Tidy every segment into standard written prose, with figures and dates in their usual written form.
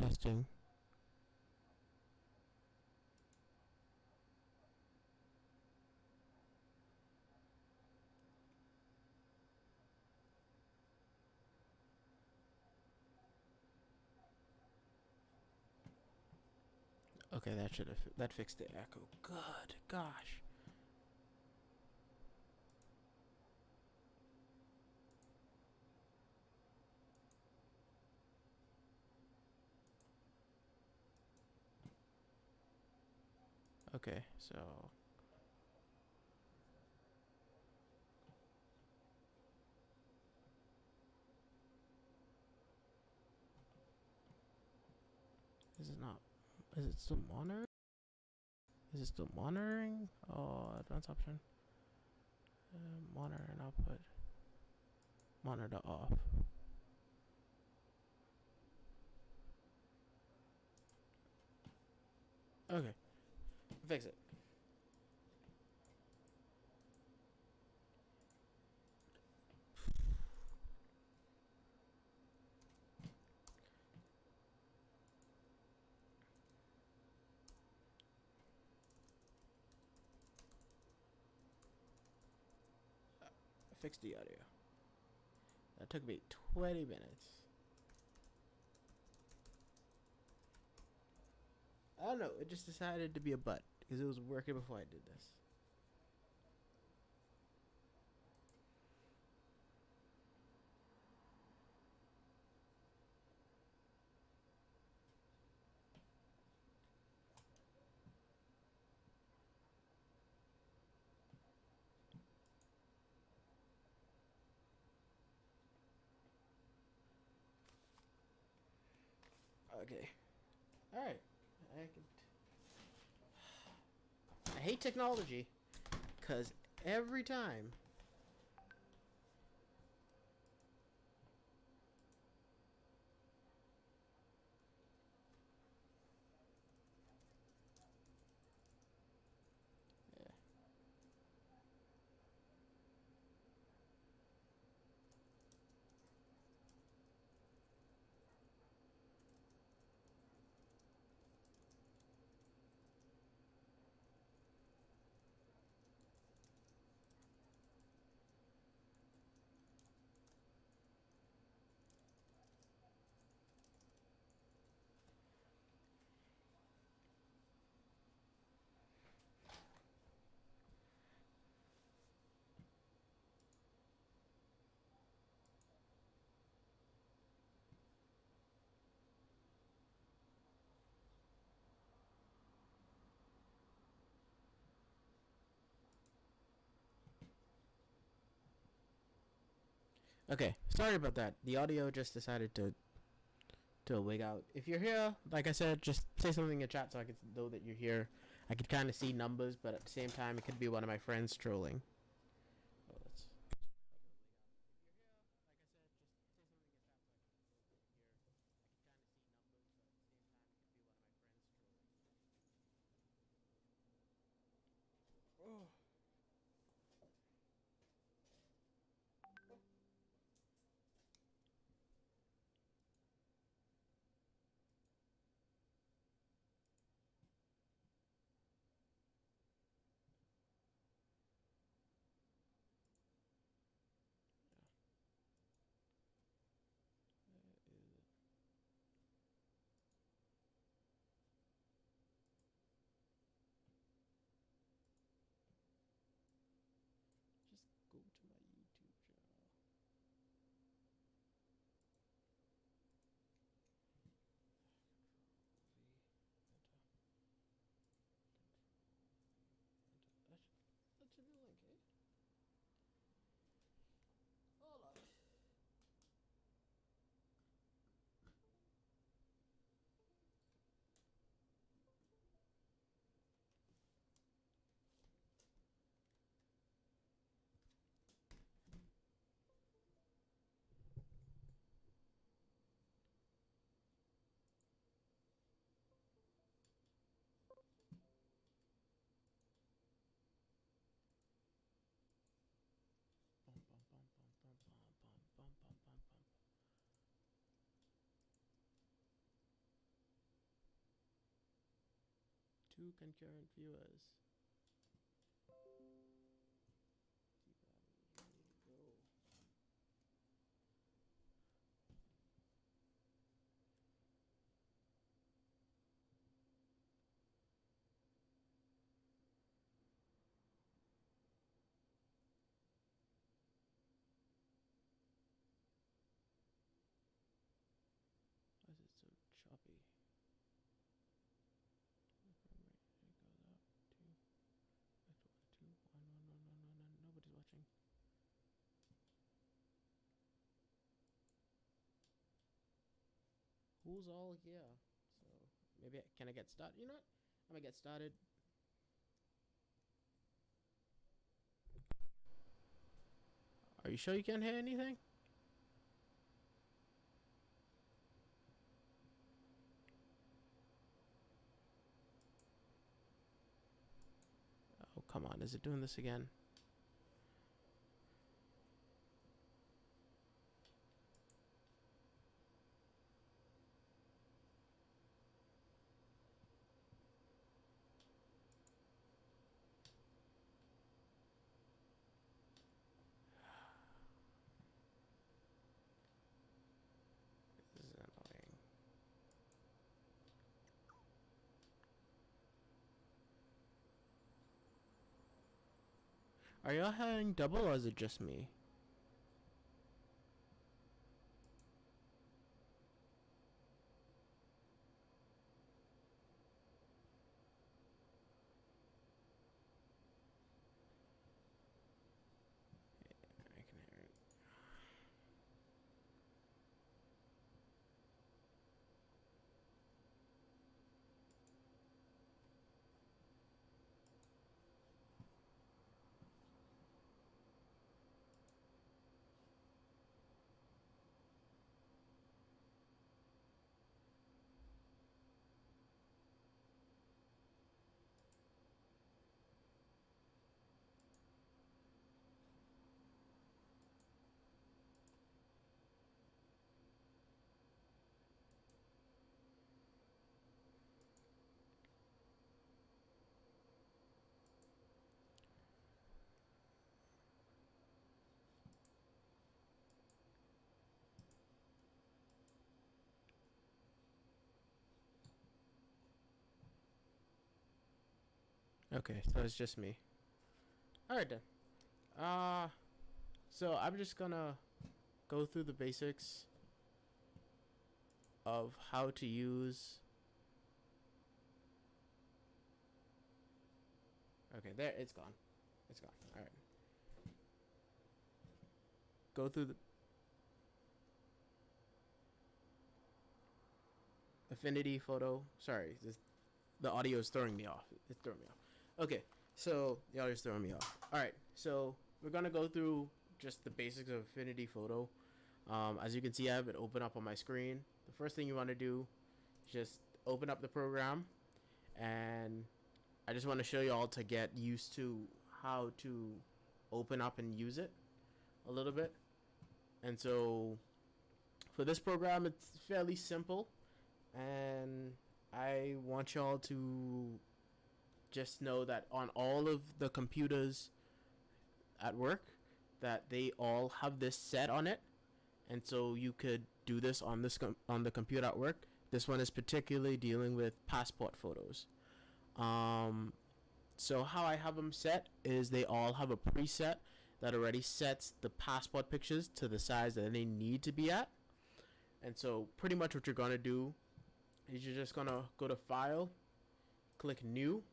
Testing. Okay, that fixed the echo. Good gosh. Okay, so is it not? Is it still monitoring? Is it still monitoring? Oh, advanced option. Monitor and output. Monitor off. Okay, fix it. Fix the audio. That took me 20 minutes. I don't know. It just decided to be a butt because it was working before I did this. Okay. All right. I hate technology because every time. Yeah. Okay. Sorry about that. The audio just decided to wig out. If you're here, like I said, just say something in the chat so I can know that you're here. I could kind of see numbers, but at the same time, it could be one of my friends trolling. Oh, that's. Oh. 2 concurrent viewers. Go. Why is it so choppy? Nobody's watching. Who's all here? So maybe can I get started? You know what? I'm gonna get started. Are you sure you can't hear anything? Oh, come on. Is it doing this again? This is annoying. Are y'all having double or is it just me? I can hear it. Okay, so it's just me. Alright then. So I'm just gonna go through the basics of how to use. Okay, there, it's gone. It's gone. Alright. Go through the Affinity photo. Sorry, the audio is throwing me off. It's throwing me off. Okay, so the audio is throwing me off. Alright, so we're gonna go through just the basics of Affinity photo. As you can see, I have it open up on my screen. The first thing you want to do is just open up the program, and I just want to show you all to get used to how to open up and use it a little bit. And so for this program, it's fairly simple, and I want y'all to just know that on all of the computers at work, that they all have this set on it, and so you could do this on on the computer at work. This one is particularly dealing with passport photos. So how I have them set is they all have a preset that already sets the passport pictures to the size that they need to be at. And so pretty much what you're gonna do is you're just gonna go to File, click New,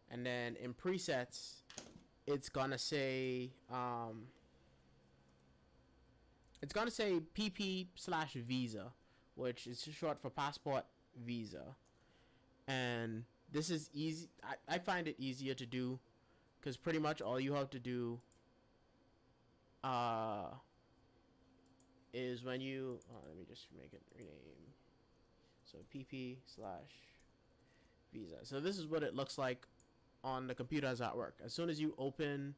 and then in presets, it's gonna say PP/Visa, which is short for passport visa. And this is easy. I find it easier to do because pretty much all you have to do is when you let me just make it rename. So PP/Visa. So this is what it looks like on the computer as at work. As soon as you open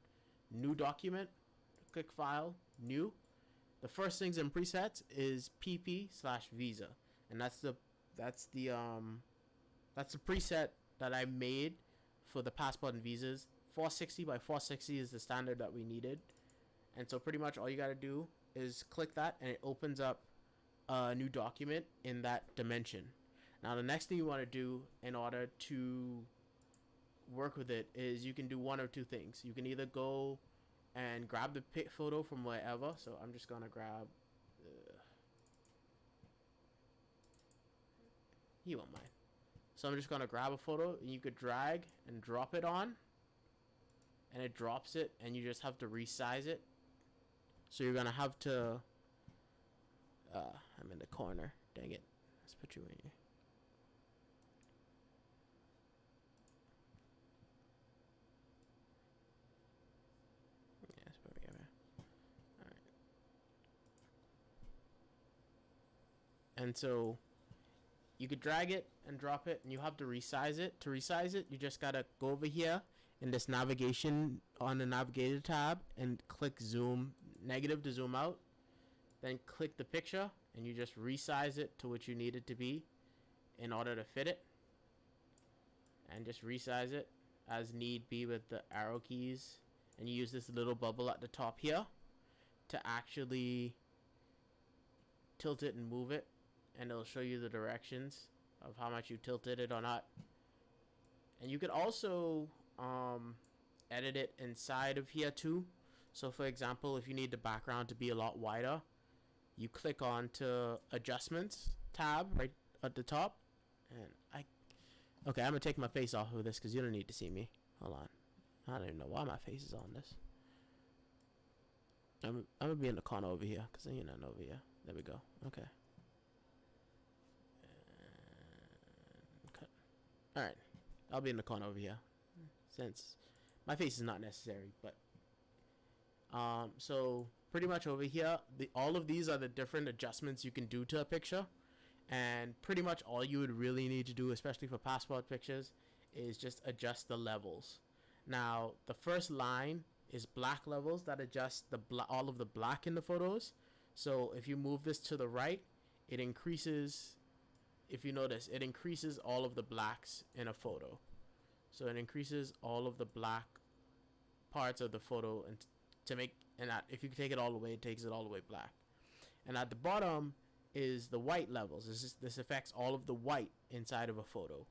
new document, click File, New, the first things in presets is PP/Visa, and that's the preset that I made for the passport and visas. 460 by 460 is the standard that we needed. And so pretty much all you got to do is click that, and it opens up a new document in that dimension. Now the next thing you want to do in order to work with it is you can do one or two things. You can either go and grab the photo from wherever. So I'm just going to grab... you won't mind. So I'm just going to grab a photo, and you could drag and drop it on. And it drops it, and you just have to resize it. So you're going to have to... I'm in the corner. Dang it. Let's put you in here. Yeah, let's put me over here. Alright. And so you could drag it and drop it, and you have to resize it. To resize it, you just got to go over here in this navigation on the navigator tab and click zoom, negative to zoom out. Then click the picture, and you just resize it to what you need it to be in order to fit it. And just resize it as need be with the arrow keys. And you use this little bubble at the top here to actually tilt it and move it. And it'll show you the directions of how much you tilted it or not. And you could also edit it inside of here too. So for example, if you need the background to be a lot wider, you click on to adjustments tab right at the top, and okay, I'm gonna take my face off of this because you don't need to see me. Hold on, I don't even know why my face is on this. I'm gonna be in the corner over here because you're not over here. There we go. Okay. And cut. All right, I'll be in the corner over here since my face is not necessary, but so pretty much over here, all of these are the different adjustments you can do to a picture, and pretty much all you would really need to do, especially for passport pictures, is just adjust the levels. Now the first line is black levels that adjust the all of the black in the photos. So if you move this to the right, it increases, if you notice, it increases all of the blacks in a photo. So it increases all of the black parts of the photo, and to make, and if you take it all the way, it takes it all the way black. And at the bottom is the white levels. This affects all of the white inside of a photo.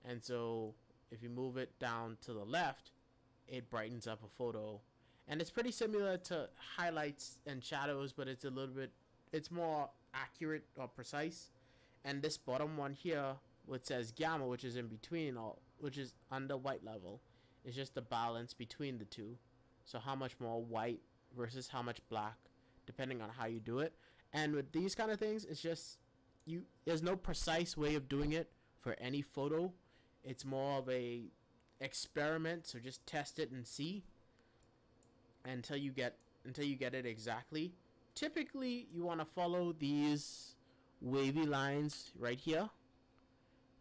And so if you move it down to the left, it brightens up a photo. And it's pretty similar to highlights and shadows, but it's a little bit, it's more accurate or precise. And this bottom one here, which says gamma, which is in between, which is under white level, is just the balance between the two. So how much more white versus how much black, depending on how you do it. And with these kind of things, it's just, there's no precise way of doing it for any photo. It's more of a experiment, so just test it and see until you get it exactly. Typically, you want to follow these wavy lines right here.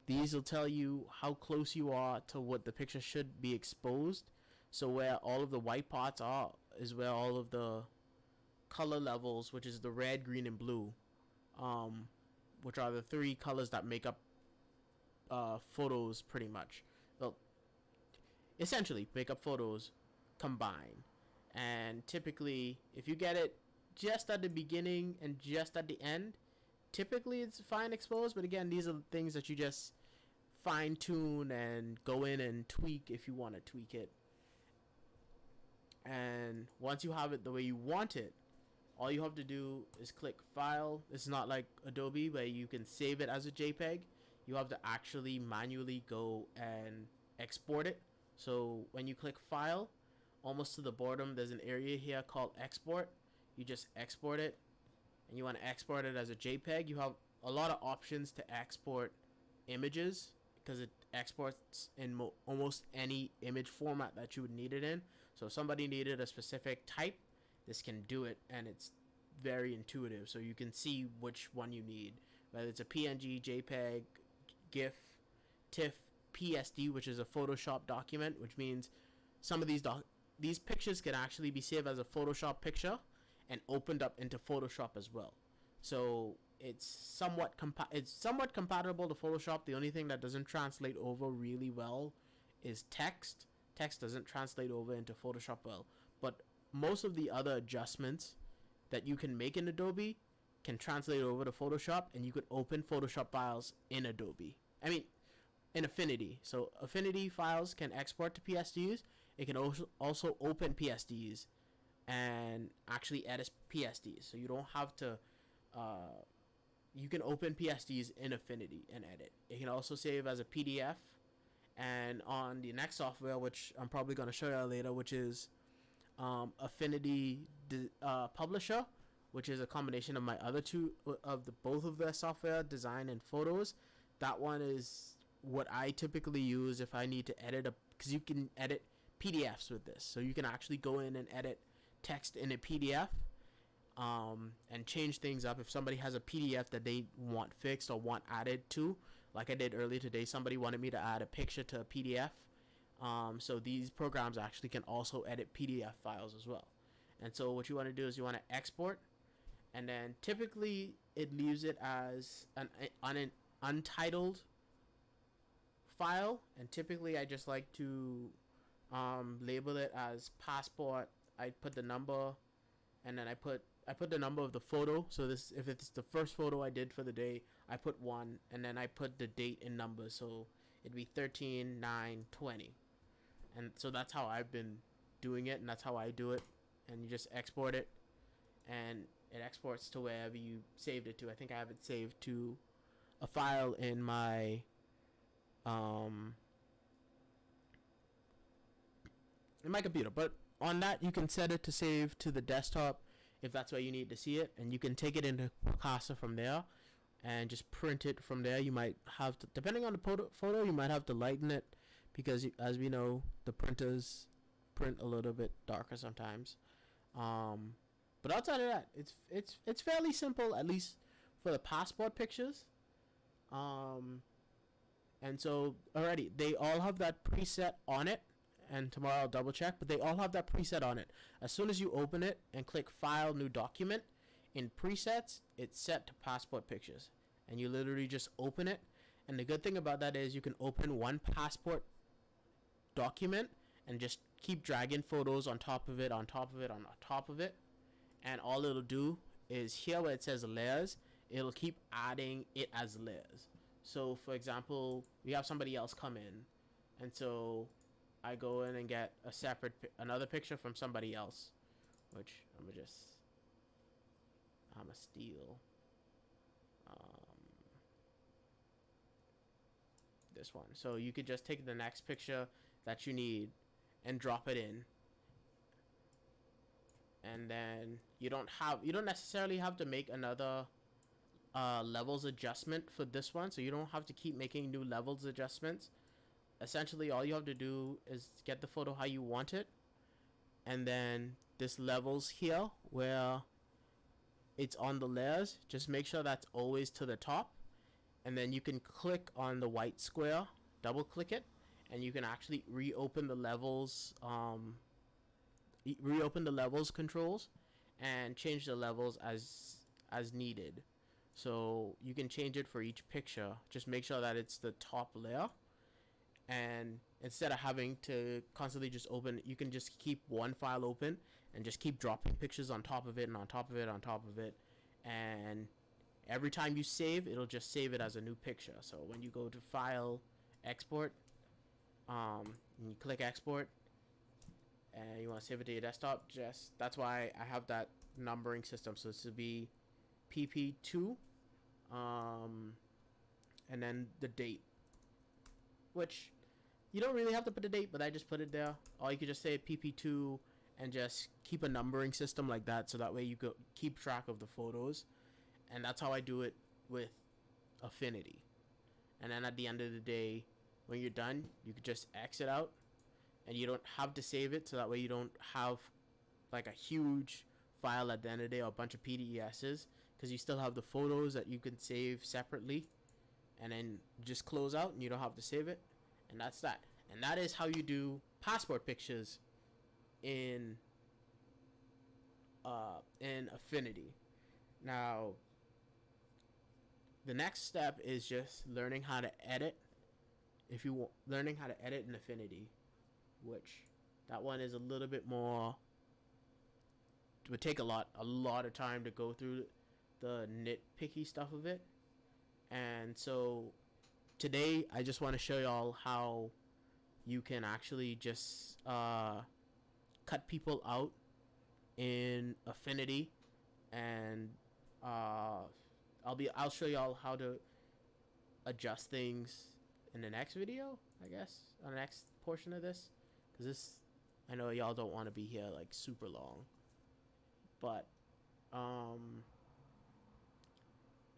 These will tell you how close you are to what the picture should be exposed. So where all of the white parts are is where all of the color levels, which is the red, green, and blue, which are the three colors that make up photos pretty much. Well, essentially make up photos combined. And typically, if you get it just at the beginning and just at the end, typically it's fine exposed. But again, these are the things that you just fine tune and go in and tweak if you want to tweak it. And once you have it the way you want it, all you have to do is click file. It's not like Adobe where you can save it as a JPEG. You have to actually manually go and export it. So when you click file, almost to the bottom, there's an area here called export. You just export it, and you want to export it as a JPEG. You have a lot of options to export images because it exports in almost any image format that you would need it in. So if somebody needed a specific type, this can do it, and it's very intuitive. So you can see which one you need, whether it's a PNG, JPEG, GIF, TIFF, PSD, which is a Photoshop document, which means some of these pictures can actually be saved as a Photoshop picture and opened up into Photoshop as well. So it's somewhat compatible to Photoshop. The only thing that doesn't translate over really well is text. Text doesn't translate over into Photoshop well, but most of the other adjustments that you can make in Adobe can translate over to Photoshop, and you could open Photoshop files in Adobe. I mean, in Affinity. So Affinity files can export to PSDs. It can also open PSDs and actually edit PSDs. So you don't have to. You can open PSDs in Affinity and edit. It can also save as a PDF. And on the next software, which I'm probably going to show you later, which is Affinity Publisher, which is a combination of my other two of both of their software, design and photos. That one is what I typically use if I need to edit because you can edit PDFs with this, so you can actually go in and edit text in a PDF, and change things up. If somebody has a PDF that they want fixed or want added to, like I did earlier today, somebody wanted me to add a picture to a PDF. So these programs actually can also edit PDF files as well. And so what you want to do is you want to export, and then typically it leaves it as an untitled file, and typically I just like to label it as passport. I put the number, and then I put the number of the photo. So this, if it's the first photo I did for the day, I put 1, and then I put the date in numbers, so it'd be 13/9/20. And so that's how I've been doing it, and that's how I do it. And you just export it, and it exports to wherever you saved it to. I think I have it saved to a file in my computer. But on that, you can set it to save to the desktop if that's where you need to see it, and you can take it into Picasa from there and just print it from there. You might have to, depending on the photo, you might have to lighten it, because as we know, the printers print a little bit darker sometimes. But outside of that, it's fairly simple, at least for the passport pictures. And so already they all have that preset on it, and tomorrow I'll double check, but they all have that preset on it. As soon as you open it and click File, New Document, in presets, it's set to passport pictures, and you literally just open it. And the good thing about that is you can open one passport document and just keep dragging photos on top of it, on top of it, on top of it, and all it'll do is here where it says layers, it'll keep adding it as layers. So for example, we have somebody else come in, and so I go in and get a separate another picture from somebody else, which I'm gonna steal this one. So you could just take the next picture that you need and drop it in, and then you don't necessarily have to make another levels adjustment for this one, so you don't have to keep making new levels adjustments. Essentially all you have to do is get the photo how you want it, and then this levels here where it's on the layers, just make sure that's always to the top, and then you can click on the white square, double click it, and you can actually reopen the levels controls and change the levels as needed. So you can change it for each picture. Just make sure that it's the top layer, and instead of having to constantly just open, you can just keep one file open and just keep dropping pictures on top of it and on top of it on top of it, and every time you save, it'll just save it as a new picture. So when you go to File, Export, and you click Export, and you want to save it to your desktop, that's why I have that numbering system. So this would be PP2, and then the date, which you don't really have to put the date, but I just put it there. Or you could just say PP2 and just keep a numbering system like that, so that way you could keep track of the photos. And that's how I do it with Affinity. And then at the end of the day, when you're done, you could just exit out, and you don't have to save it, so that way you don't have like a huge file at the end of the day or a bunch of PDSs, because you still have the photos that you can save separately, and then just close out and you don't have to save it. And that's that. And that is how you do passport pictures in Affinity. Now the next step is just learning how to edit. If you learning how to edit in Affinity, which that one is a little bit more, would take a lot of time to go through the nitpicky stuff of it. And so today I just want to show y'all how you can actually just cut people out in Affinity, and I'll show y'all how to adjust things in the next video, I guess, on the next portion of this, because this, I know y'all don't want to be here like super long, but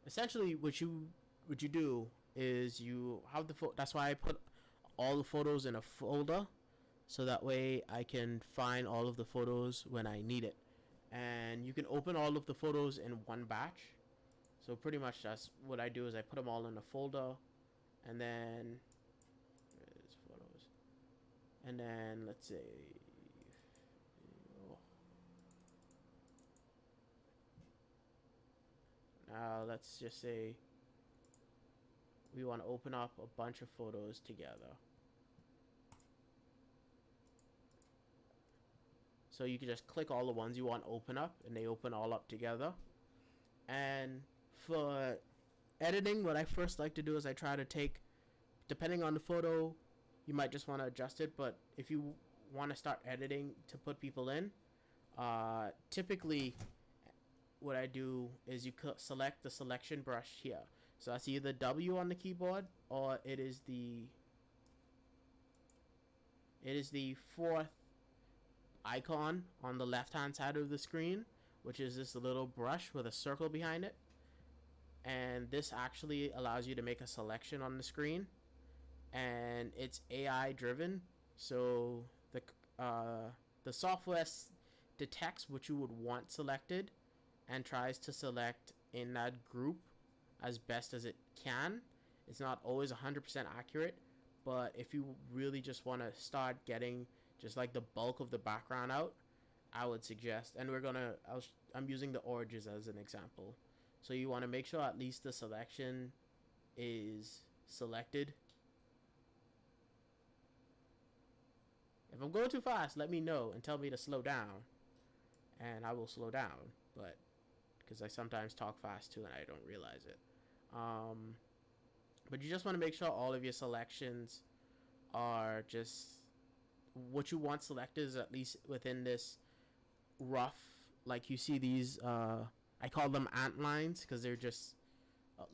essentially what you do is you have the that's why I put all the photos in a folder, so that way I can find all of the photos when I need it. And you can open all of the photos in one batch. So pretty much that's what I do, is I put them all in a folder, and then photos, and then let's say now let's just say we want to open up a bunch of photos together. So you can just click all the ones you want to open up, and they open all up together. And for editing, what I first like to do is I try to take, depending on the photo, you might just want to adjust it, but if you want to start editing to put people in, typically what I do is you select the selection brush here. So that's either W on the keyboard, or it is the fourth icon on the left hand side of the screen, which is this little brush with a circle behind it. And this actually allows you to make a selection on the screen, and it's AI driven, so the software detects what you would want selected and tries to select in that group as best as it can. It's not always 100% accurate, but if you really just want to start getting just like the bulk of the background out, I would suggest, and I'm using the oranges as an example. So you want to make sure at least the selection is selected. If I'm going too fast, let me know and tell me to slow down, and I will slow down, but because I sometimes talk fast too and I don't realize it. But you just want to make sure all of your selections are just what you want selected, is at least within this rough, like you see these I call them ant lines because they're just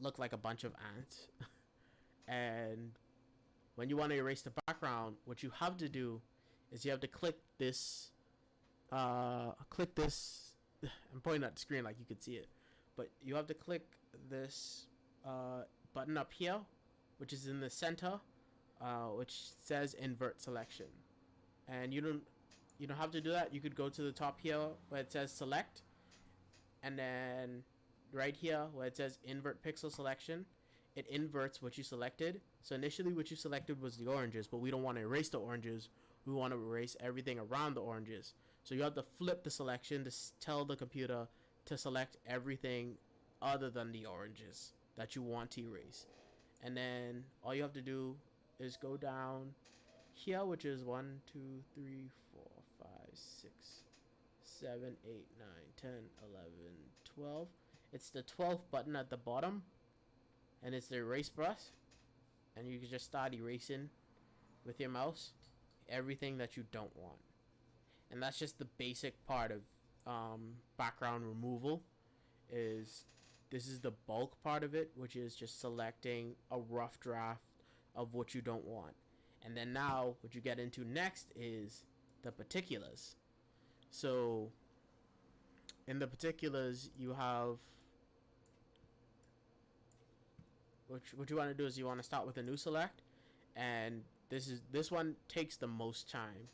look like a bunch of ants. And when you want to erase the background, what you have to do is you have to click this I'm pointing at the screen like you could see it, but you have to click this button up here, which is in the center, which says invert selection. And you don't have to do that. You could go to the top here where it says select, and then right here where it says invert pixel selection, it inverts what you selected. So initially what you selected was the oranges, but we don't want to erase the oranges. We want to erase everything around the oranges. So you have to flip the selection to tell the computer to select everything other than the oranges that you want to erase. And then all you have to do is go down here, which is 1, 2, 3, 4, 5, 6, 7, 8, 9, 10, 11, 12. It's the 12th button at the bottom, and it's the erase brush, and you can just start erasing with your mouse everything that you don't want. And that's just the basic part of background removal. This is the bulk part of it, which is just selecting a rough draft of what you don't want. And then now what you get into next is the particulars. So in the particulars, you have what you want to do is you want to start with a new select, and this one takes the most time.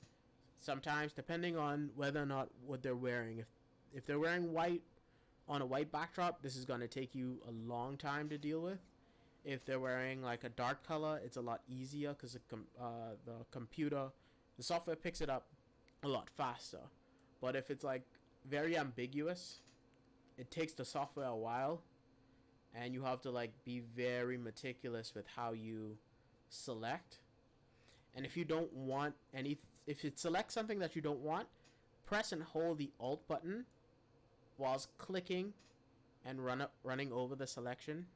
Sometimes, depending on whether or not what they're wearing, if they're wearing white on a white backdrop, this is going to take you a long time to deal with. If they're wearing like a dark color, it's a lot easier because the software picks it up a lot faster. But if it's like very ambiguous, it takes the software a while and you have to like be very meticulous with how you select. And if you don't want any, if it selects something that you don't want, press and hold the Alt button whilst clicking and running over the selection.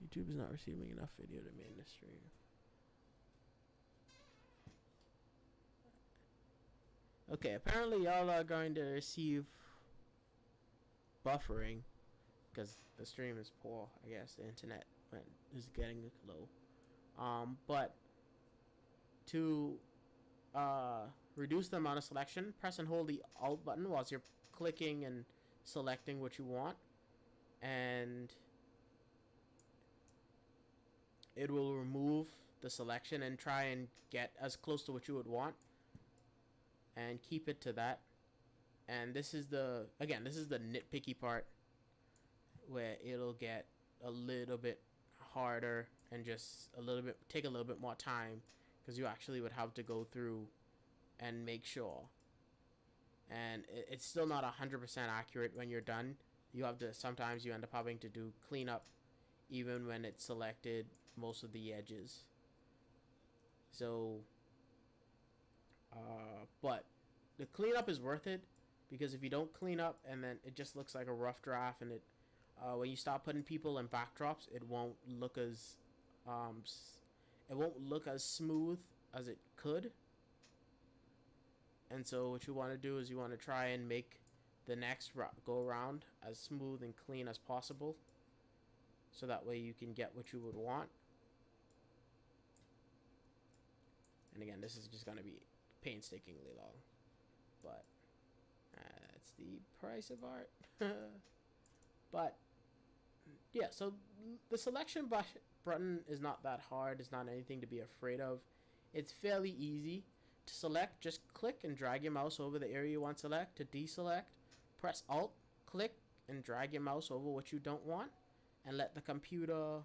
YouTube is not receiving enough video to main the stream. Okay, apparently y'all are going to receive buffering because the stream is poor. I guess the internet is getting low. But to reduce the amount of selection, press and hold the Alt button whilst you're clicking and selecting what you want, and it will remove the selection and try and get as close to what you would want and keep it to that. And this is the nitpicky part where it'll get a little bit harder and just take a little bit more time, because you actually would have to go through and make sure. And it's still not 100% accurate when you're done. Sometimes you end up having to do cleanup even when it's selected most of the edges. So, but the cleanup is worth it, because if you don't clean up and then it just looks like a rough draft, and when you start putting people in backdrops, it won't look as smooth as it could. And so what you want to do is you want to try and make the next go around as smooth and clean as possible, so that way you can get what you would want. And again, this is just going to be painstakingly long, but that's the price of art. But yeah, so the selection button is not that hard. It's not anything to be afraid of. It's fairly easy to select. Just click and drag your mouse over the area you want to select. To deselect, press Alt, click, and drag your mouse over what you don't want, and let the computer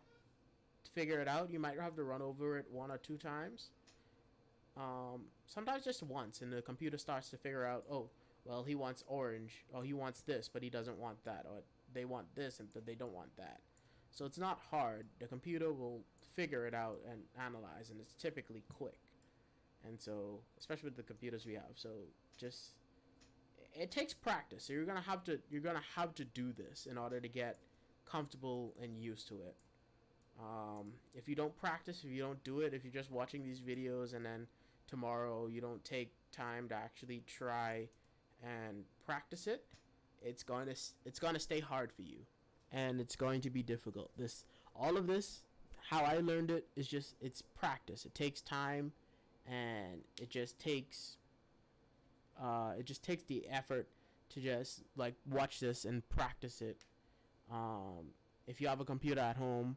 figure it out. You might have to run over it 1 or 2 times. Sometimes just once, and the computer starts to figure out, oh, well, he wants orange, or he wants this, but he doesn't want that, or they want this, but they don't want that. So it's not hard. The computer will figure it out and analyze, and it's typically quick. And so, especially with the computers we have, so just, it takes practice. So you're gonna have to do this in order to get comfortable and used to it. If you don't practice, if you don't do it, if you're just watching these videos and then tomorrow you don't take time to actually try and practice it, it's going to stay hard for you, and it's going to be difficult. All of this, how I learned it, is just, it's practice. It takes time, and it just takes the effort to just like watch this and practice it. If you have a computer at home,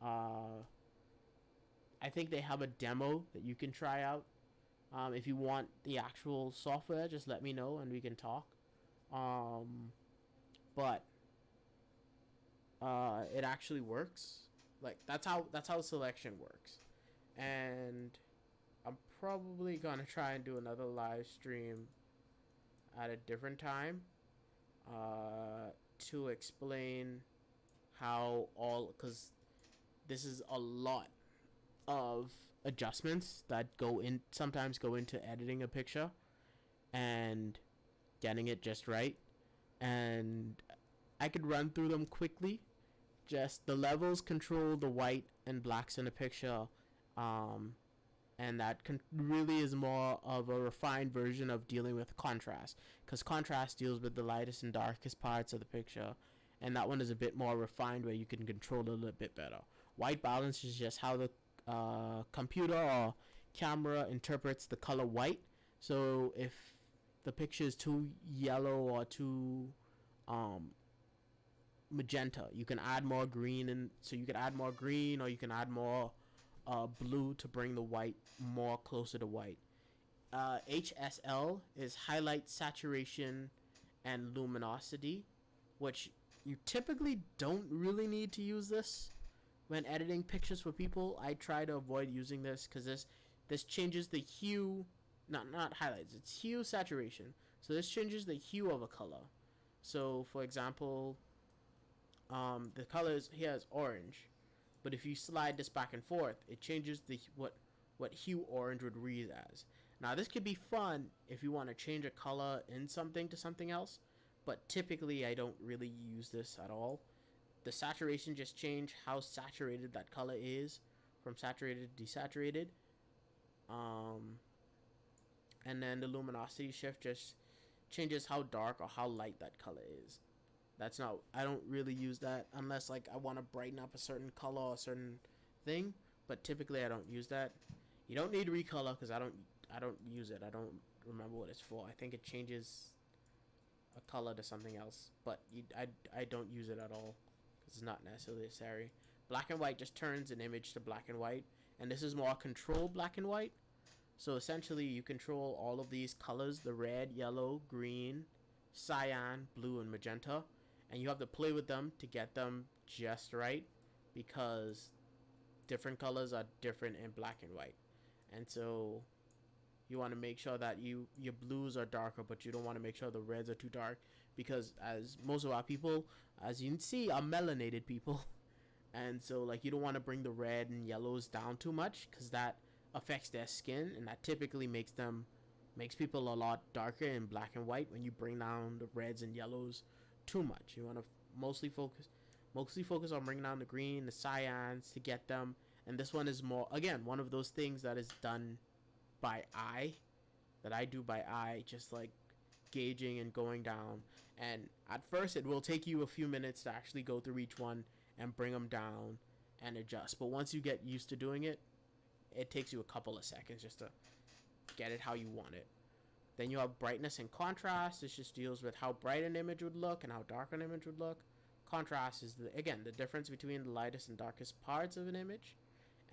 I think they have a demo that you can try out. If you want the actual software, just let me know and we can talk. But it actually works. Like, that's how selection works. And I'm probably gonna try and do another live stream at a different time to explain how because this is a lot of adjustments that sometimes go into editing a picture and getting it just right. And I could run through them quickly. Just the levels control the white and blacks in a picture, and that really is more of a refined version of dealing with contrast, because contrast deals with the lightest and darkest parts of the picture, and that one is a bit more refined where you can control it a little bit better. White balance is just how the computer or camera interprets the color white. So if the picture is too yellow or too magenta, you can add more green, and so you can add more green, or you can add more blue to bring the white more closer to white. HSL is highlight, saturation, and luminosity, which you typically don't really need to use this when editing pictures for people. I try to avoid using this because this changes the hue, not highlights, it's hue, saturation. So this changes the hue of a color. So for example, the colors here is orange, but if you slide this back and forth, it changes the what hue orange would read as. Now this could be fun if you want to change a color in something to something else, but typically I don't really use this at all. The saturation just change how saturated that color is from saturated to desaturated. And then the luminosity shift just changes how dark or how light that color is. That's not, I don't really use that unless like I want to brighten up a certain color or a certain thing, but typically I don't use that. You don't need recolor because I don't use it. I don't remember what it's for. I think it changes a color to something else, but I don't use it at all because it's not necessary. Black and white just turns an image to black and white, and this is more controlled black and white. So essentially you control all of these colors, the red, yellow, green, cyan, blue, and magenta, and you have to play with them to get them just right because different colors are different in black and white. And so you want to make sure that your blues are darker, but you don't want to make sure the reds are too dark because as most of our people, as you can see, are melanated people. And so like you don't want to bring the red and yellows down too much because that affects their skin, and that typically makes people a lot darker in black and white when you bring down the reds and yellows too much. You want to mostly focus on bringing down the green, the cyans to get them. And this one is more, again, one of those things that is done by eye, that I do by eye, just like gauging and going down. And at first it will take you a few minutes to actually go through each one and bring them down and adjust. But once you get used to doing it, it takes you a couple of seconds just to get it how you want it. Then you have brightness and contrast. This just deals with how bright an image would look and how dark an image would look. Contrast is, the difference between the lightest and darkest parts of an image.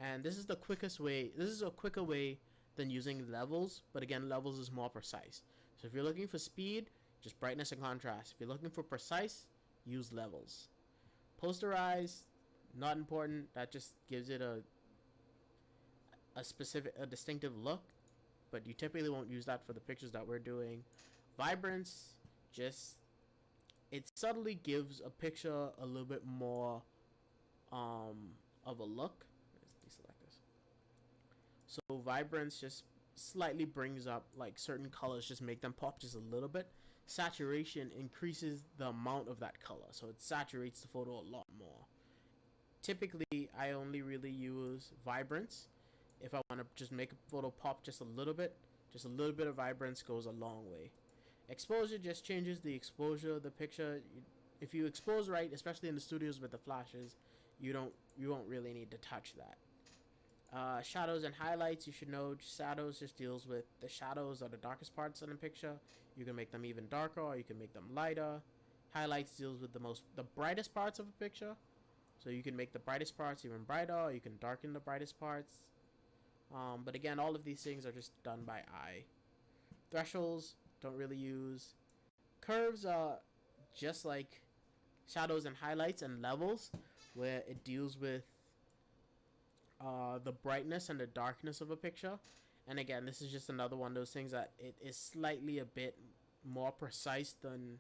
And this is the quickest way. This is a quicker way than using levels, but again, levels is more precise. So if you're looking for speed, just brightness and contrast. If you're looking for precise, use levels. Posterize, not important. That just gives it a distinctive look, but you typically won't use that for the pictures that we're doing. Vibrance, just it subtly gives a picture a little bit more of a look. Let's deselect this. So vibrance just slightly brings up like certain colors, just make them pop just a little bit. Saturation increases the amount of that color, so it saturates the photo a lot more. Typically I only really use vibrance if I want to just make a photo pop just a little bit. Just a little bit of vibrance goes a long way. Exposure just changes the exposure of the picture. If you expose right, especially in the studios with the flashes, you won't really need to touch that. Shadows and highlights, you should know shadows just deals with the shadows are the darkest parts in the picture. You can make them even darker or you can make them lighter. Highlights deals with the brightest parts of a picture. So you can make the brightest parts even brighter, or you can darken the brightest parts. But again, all of these things are just done by eye. Thresholds, don't really use. Curves are just like shadows and highlights and levels, where it deals with the brightness and the darkness of a picture. And again, this is just another one of those things that it is slightly a bit more precise than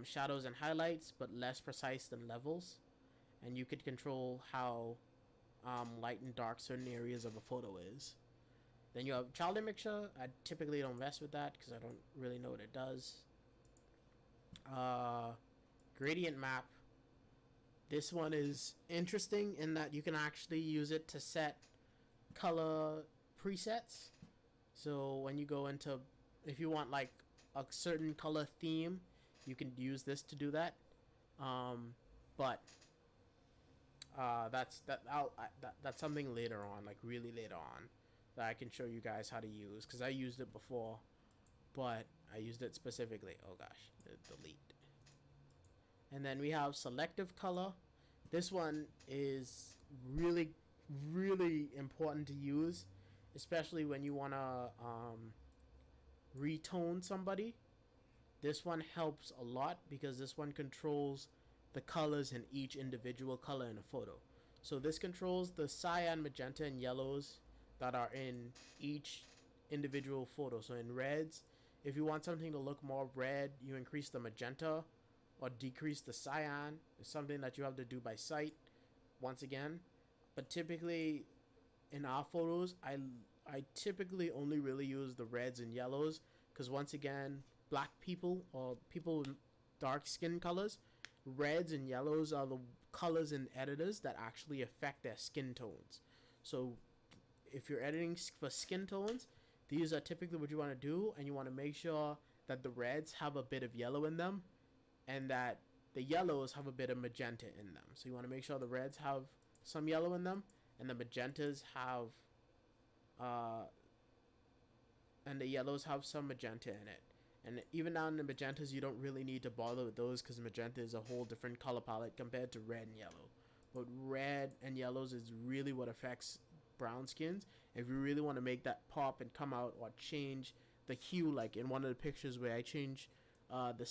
shadows and highlights, but less precise than levels. And you could control how light and dark certain areas of a photo is. Then you have child mixture. I typically don't mess with that because I don't really know what it does. Gradient map. This one is interesting in that you can actually use it to set color presets. So when you go into, if you want like a certain color theme, you can use this to do that. But that's something later on, like really later on, that I can show you guys how to use, because I used it before, but I used it specifically. Oh gosh, delete. And then we have selective color. This one is really, really important to use, especially when you want to retone somebody. This one helps a lot because this one controls the colors in each individual color in a photo. So this controls the cyan, magenta, and yellows that are in each individual photo. So in reds, If you want something to look more red, you increase the magenta or decrease the cyan. It's something that you have to do by sight once again. But typically in our photos, I typically only really use the reds and yellows because once again, black people or people with dark skin colors, reds and yellows are the colors in editors that actually affect their skin tones. So if you're editing for skin tones, these are typically what you want to do, and you want to make sure that the reds have a bit of yellow in them and that the yellows have a bit of magenta in them. So you want to make sure the reds have some yellow in them and the magentas have and the yellows have some magenta in it. And even down in the magentas, you don't really need to bother with those because magenta is a whole different color palette compared to red and yellow. But red and yellows is really what affects brown skins. If you really want to make that pop and come out or change the hue, like in one of the pictures where I change the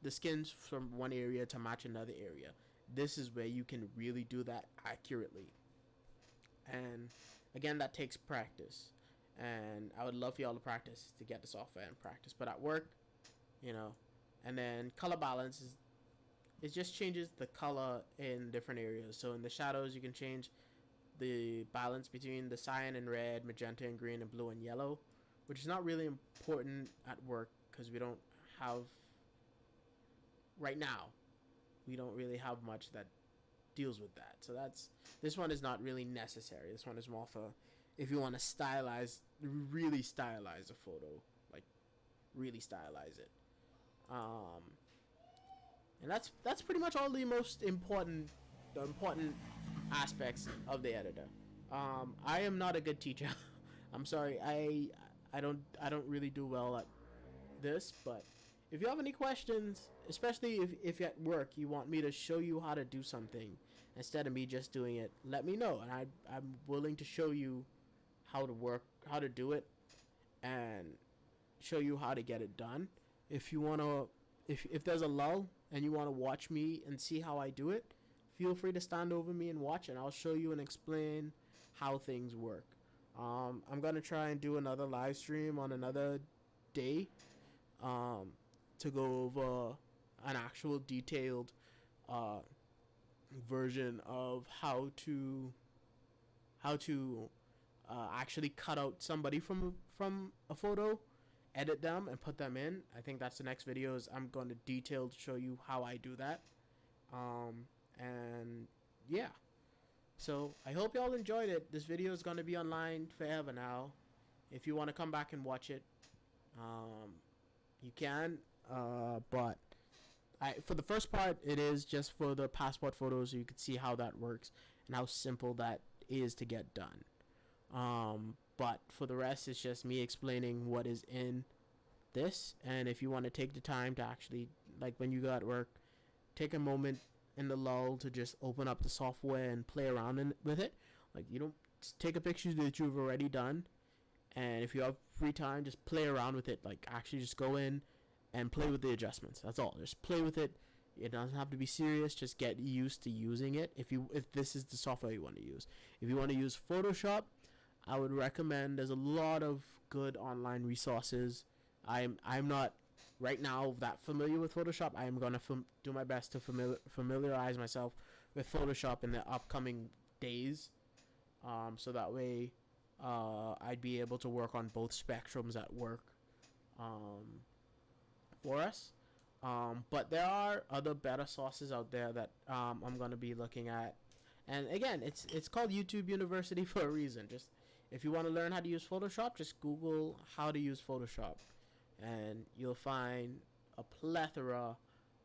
skins from one area to match another area, this is where you can really do that accurately. And again, that takes practice. And I would love for y'all to practice to get the software and practice. But at work, and then color balance is it just changes the color in different areas. So in the shadows, you can change the balance between the cyan and red, magenta and green, and blue and yellow, which is not really important at work because we don't have right now. We don't really have much that deals with that. So this one is not really necessary. This one is more for if you want to really stylize a photo, like really stylize it. And that's pretty much all the most important aspects of the editor. I am not a good teacher. I'm sorry. I don't really do well at this, but if you have any questions, especially if at work you want me to show you how to do something instead of me just doing it, let me know, and I'm willing to show you how to do it, and show you how to get it done. If you wanna, if there's a lull and you wanna watch me and see how I do it, feel free to stand over me and watch, and I'll show you and explain how things work. I'm gonna try and do another live stream on another day, to go over an actual detailed version of how to actually cut out somebody from a photo, edit them, and put them in. I think that's the next video. Is I'm going to detail to show you how I do that. And yeah, so I hope y'all enjoyed it. This video is going to be online forever now. If you want to come back and watch it, you can. But for the first part, it is just for the passport photos, so you can see how that works and how simple that is to get done. But for the rest, it's just me explaining what is in this. And if you want to take the time to actually, like when you go at work, take a moment in the lull to just open up the software and play around with it. Like, you don't take a picture that you've already done, and if you have free time, just play around with it. Like, actually just go in and play with the adjustments. That's all. Just play with it. It doesn't have to be serious. Just get used to using it. If this is the software you want to use. If you want to use Photoshop, I would recommend, there's a lot of good online resources. I'm not right now that familiar with Photoshop. I am going to do my best to familiarize myself with Photoshop in the upcoming days, so that way I'd be able to work on both spectrums at work for us. But there are other better sources out there that I'm going to be looking at. And again, it's called YouTube University for a reason. Just if you want to learn how to use Photoshop, just Google how to use Photoshop, and you'll find a plethora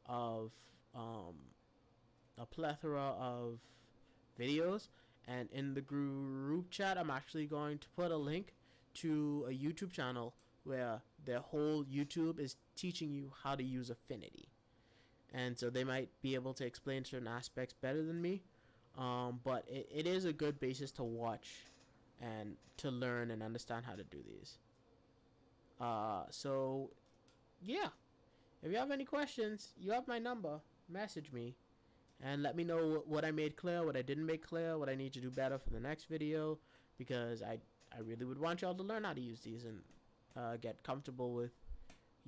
of videos. And in the group chat, I'm actually going to put a link to a YouTube channel where their whole YouTube is teaching you how to use Affinity. And so they might be able to explain certain aspects better than me. But it is a good basis to watch and to learn and understand how to do these. So, yeah. If you have any questions, you have my number. Message me. And let me know what I made clear, what I didn't make clear, what I need to do better for the next video. Because I really would want y'all to learn how to use these and get comfortable with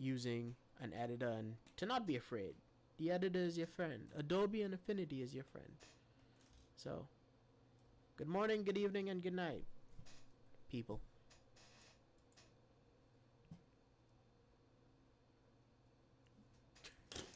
using an editor and to not be afraid. The editor is your friend. Adobe and Affinity is your friend. So, good morning, good evening, and good night, people.